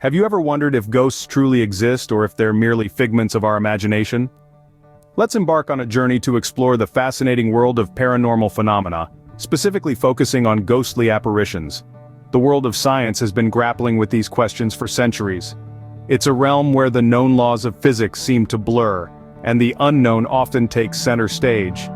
Have you ever wondered if ghosts truly exist or if they're merely figments of our imagination? Let's embark on a journey to explore the fascinating world of paranormal phenomena, specifically focusing on ghostly apparitions. The world of science has been grappling with these questions for centuries. It's a realm where the known laws of physics seem to blur, and the unknown often takes center stage.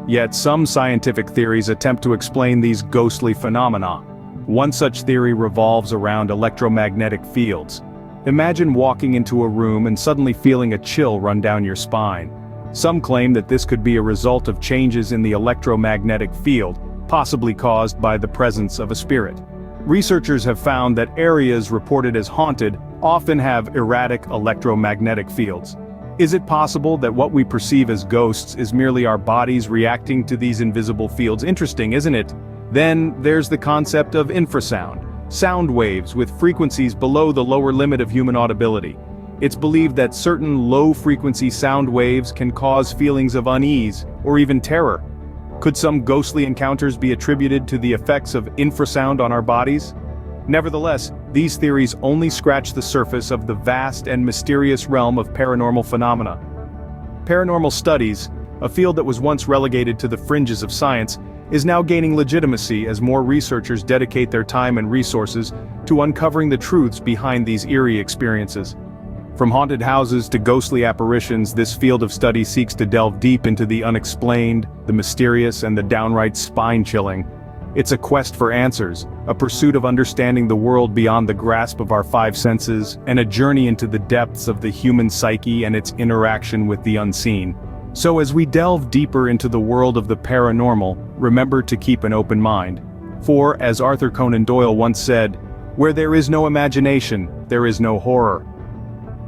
Yet some scientific theories attempt to explain these ghostly phenomena. One such theory revolves around electromagnetic fields. Imagine walking into a room and suddenly feeling a chill run down your spine. Some claim that this could be a result of changes in the electromagnetic field, possibly caused by the presence of a spirit. Researchers have found that areas reported as haunted often have erratic electromagnetic fields. Is it possible that what we perceive as ghosts is merely our bodies reacting to these invisible fields? Interesting, isn't it? Then there's the concept of infrasound, sound waves with frequencies below the lower limit of human audibility. It's believed that certain low-frequency sound waves can cause feelings of unease or even terror. Could some ghostly encounters be attributed to the effects of infrasound on our bodies? Nevertheless, these theories only scratch the surface of the vast and mysterious realm of paranormal phenomena. Paranormal studies, a field that was once relegated to the fringes of science, is now gaining legitimacy as more researchers dedicate their time and resources to uncovering the truths behind these eerie experiences. From haunted houses to ghostly apparitions, this field of study seeks to delve deep into the unexplained, the mysterious, and the downright spine-chilling. It's a quest for answers, a pursuit of understanding the world beyond the grasp of our five senses, and a journey into the depths of the human psyche and its interaction with the unseen. So as we delve deeper into the world of the paranormal, remember to keep an open mind. For, as Arthur Conan Doyle once said, "Where there is no imagination, there is no horror."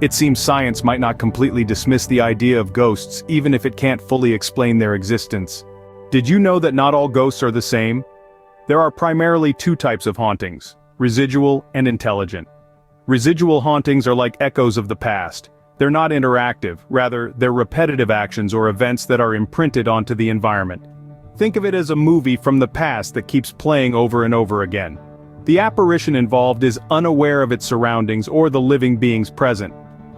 It seems science might not completely dismiss the idea of ghosts, even if it can't fully explain their existence. Did you know that not all ghosts are the same? There are primarily two types of hauntings: residual and intelligent. Residual hauntings are like echoes of the past. They're not interactive, rather, they're repetitive actions or events that are imprinted onto the environment. Think of it as a movie from the past that keeps playing over and over again. The apparition involved is unaware of its surroundings or the living beings present.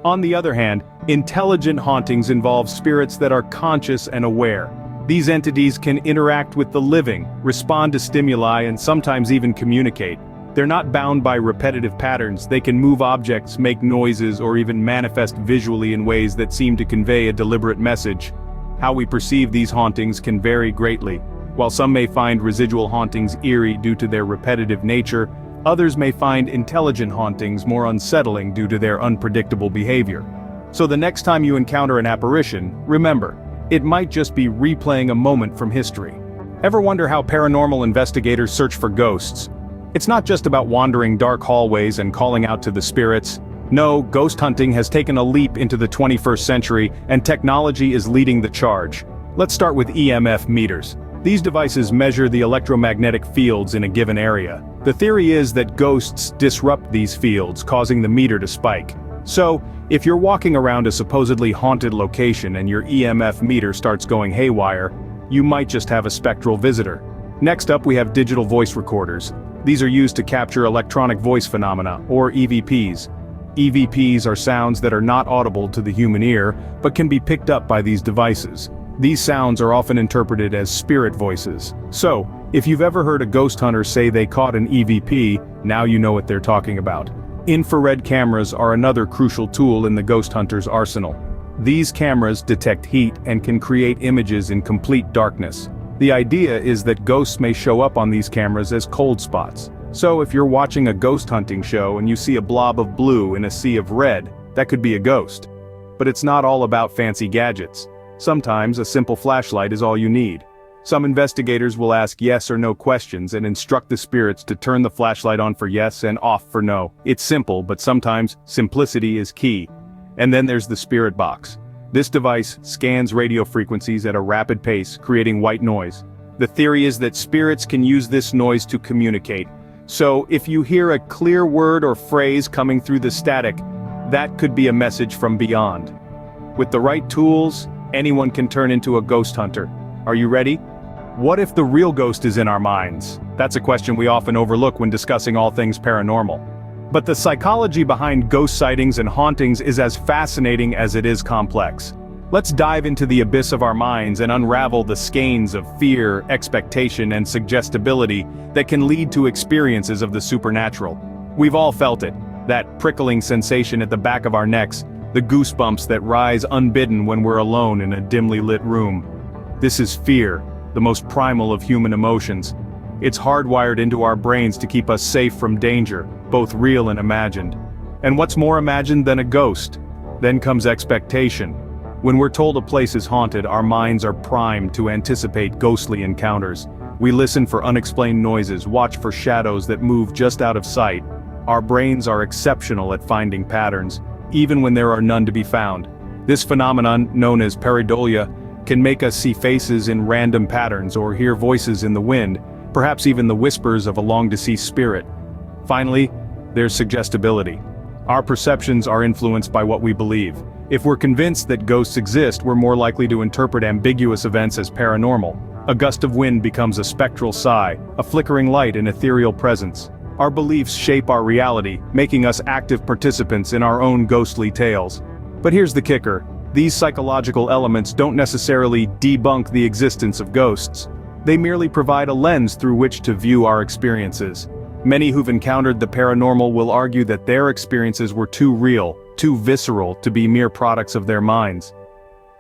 On the other hand, intelligent hauntings involve spirits that are conscious and aware. These entities can interact with the living, respond to stimuli, and sometimes even communicate. They're not bound by repetitive patterns. They can move objects, make noises, or even manifest visually in ways that seem to convey a deliberate message. How we perceive these hauntings can vary greatly. While some may find residual hauntings eerie due to their repetitive nature, others may find intelligent hauntings more unsettling due to their unpredictable behavior. So the next time you encounter an apparition, remember, it might just be replaying a moment from history. Ever wonder how paranormal investigators search for ghosts? It's not just about wandering dark hallways and calling out to the spirits. No, ghost hunting has taken a leap into the 21st century, and technology is leading the charge. Let's start with EMF meters. These devices measure the electromagnetic fields in a given area. The theory is that ghosts disrupt these fields, causing the meter to spike. So, if you're walking around a supposedly haunted location and your EMF meter starts going haywire, you might just have a spectral visitor. Next up, we have digital voice recorders. These are used to capture electronic voice phenomena, or EVPs. EVPs are sounds that are not audible to the human ear, but can be picked up by these devices. These sounds are often interpreted as spirit voices. So, if you've ever heard a ghost hunter say they caught an EVP, now you know what they're talking about. Infrared cameras are another crucial tool in the ghost hunter's arsenal. These cameras detect heat and can create images in complete darkness. The idea is that ghosts may show up on these cameras as cold spots. So if you're watching a ghost hunting show and you see a blob of blue in a sea of red, that could be a ghost. But it's not all about fancy gadgets. Sometimes a simple flashlight is all you need. Some investigators will ask yes or no questions and instruct the spirits to turn the flashlight on for yes and off for no. It's simple, but sometimes simplicity is key. And then there's the spirit box. This device scans radio frequencies at a rapid pace, creating white noise. The theory is that spirits can use this noise to communicate. So if you hear a clear word or phrase coming through the static, that could be a message from beyond. With the right tools, anyone can turn into a ghost hunter. Are you ready? What if the real ghost is in our minds? That's a question we often overlook when discussing all things paranormal. But the psychology behind ghost sightings and hauntings is as fascinating as it is complex. Let's dive into the abyss of our minds and unravel the skeins of fear, expectation, and suggestibility that can lead to experiences of the supernatural. We've all felt it, that prickling sensation at the back of our necks, the goosebumps that rise unbidden when we're alone in a dimly lit room. This is fear, the most primal of human emotions. It's hardwired into our brains to keep us safe from danger, both real and imagined. And what's more imagined than a ghost? Then comes expectation. When we're told a place is haunted, our minds are primed to anticipate ghostly encounters. We listen for unexplained noises, watch for shadows that move just out of sight. Our brains are exceptional at finding patterns, even when there are none to be found. This phenomenon, known as pareidolia, can make us see faces in random patterns or hear voices in the wind, perhaps even the whispers of a long-deceased spirit. Finally, there's suggestibility. Our perceptions are influenced by what we believe. If we're convinced that ghosts exist, we're more likely to interpret ambiguous events as paranormal. A gust of wind becomes a spectral sigh, a flickering light an ethereal presence. Our beliefs shape our reality, making us active participants in our own ghostly tales. But here's the kicker. These psychological elements don't necessarily debunk the existence of ghosts. They merely provide a lens through which to view our experiences. Many who've encountered the paranormal will argue that their experiences were too real, too visceral to be mere products of their minds.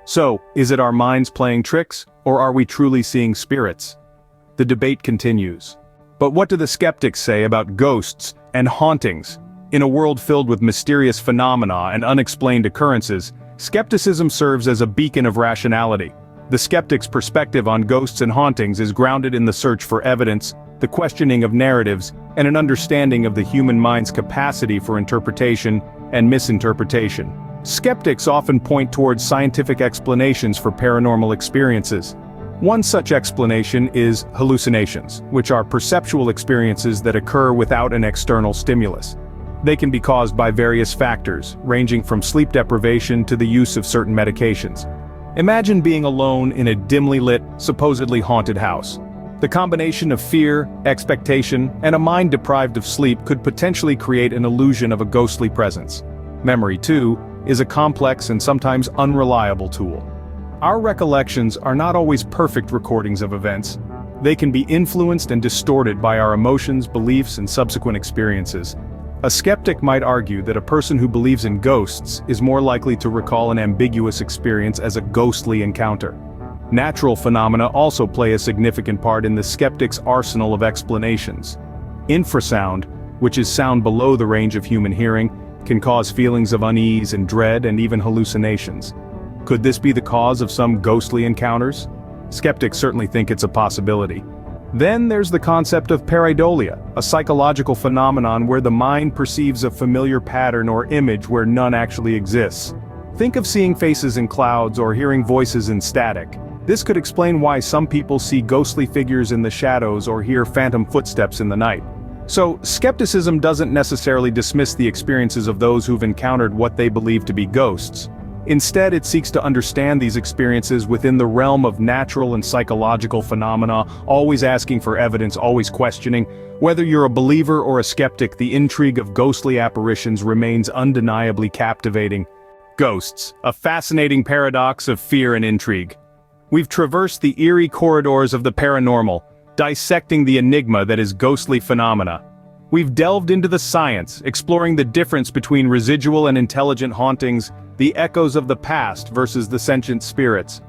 So, is it our minds playing tricks, or are we truly seeing spirits? The debate continues. But what do the skeptics say about ghosts and hauntings? In a world filled with mysterious phenomena and unexplained occurrences, skepticism serves as a beacon of rationality. The skeptic's perspective on ghosts and hauntings is grounded in the search for evidence, the questioning of narratives, and an understanding of the human mind's capacity for interpretation and misinterpretation. Skeptics often point towards scientific explanations for paranormal experiences. One such explanation is hallucinations, which are perceptual experiences that occur without an external stimulus. They can be caused by various factors, ranging from sleep deprivation to the use of certain medications. Imagine being alone in a dimly lit, supposedly haunted house. The combination of fear, expectation, and a mind deprived of sleep could potentially create an illusion of a ghostly presence. Memory, too, is a complex and sometimes unreliable tool. Our recollections are not always perfect recordings of events. They can be influenced and distorted by our emotions, beliefs, and subsequent experiences. A skeptic might argue that a person who believes in ghosts is more likely to recall an ambiguous experience as a ghostly encounter. Natural phenomena also play a significant part in the skeptic's arsenal of explanations. Infrasound, which is sound below the range of human hearing, can cause feelings of unease and dread and even hallucinations. Could this be the cause of some ghostly encounters? Skeptics certainly think it's a possibility. Then there's the concept of pareidolia, a psychological phenomenon where the mind perceives a familiar pattern or image where none actually exists. Think of seeing faces in clouds or hearing voices in static. This could explain why some people see ghostly figures in the shadows or hear phantom footsteps in the night. So, skepticism doesn't necessarily dismiss the experiences of those who've encountered what they believe to be ghosts. Instead, it seeks to understand these experiences within the realm of natural and psychological phenomena, always asking for evidence, always questioning. Whether you're a believer or a skeptic, the intrigue of ghostly apparitions remains undeniably captivating. Ghosts, a fascinating paradox of fear and intrigue. We've traversed the eerie corridors of the paranormal, dissecting the enigma that is ghostly phenomena. We've delved into the science, exploring the difference between residual and intelligent hauntings, the echoes of the past versus the sentient spirits.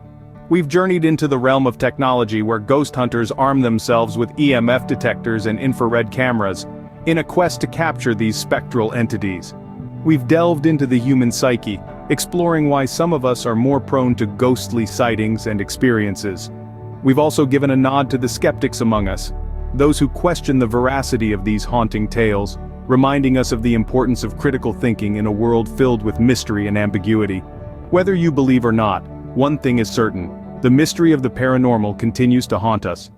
We've journeyed into the realm of technology where ghost hunters arm themselves with EMF detectors and infrared cameras, in a quest to capture these spectral entities. We've delved into the human psyche, exploring why some of us are more prone to ghostly sightings and experiences. We've also given a nod to the skeptics among us, those who question the veracity of these haunting tales, reminding us of the importance of critical thinking in a world filled with mystery and ambiguity. Whether you believe or not, one thing is certain: the mystery of the paranormal continues to haunt us,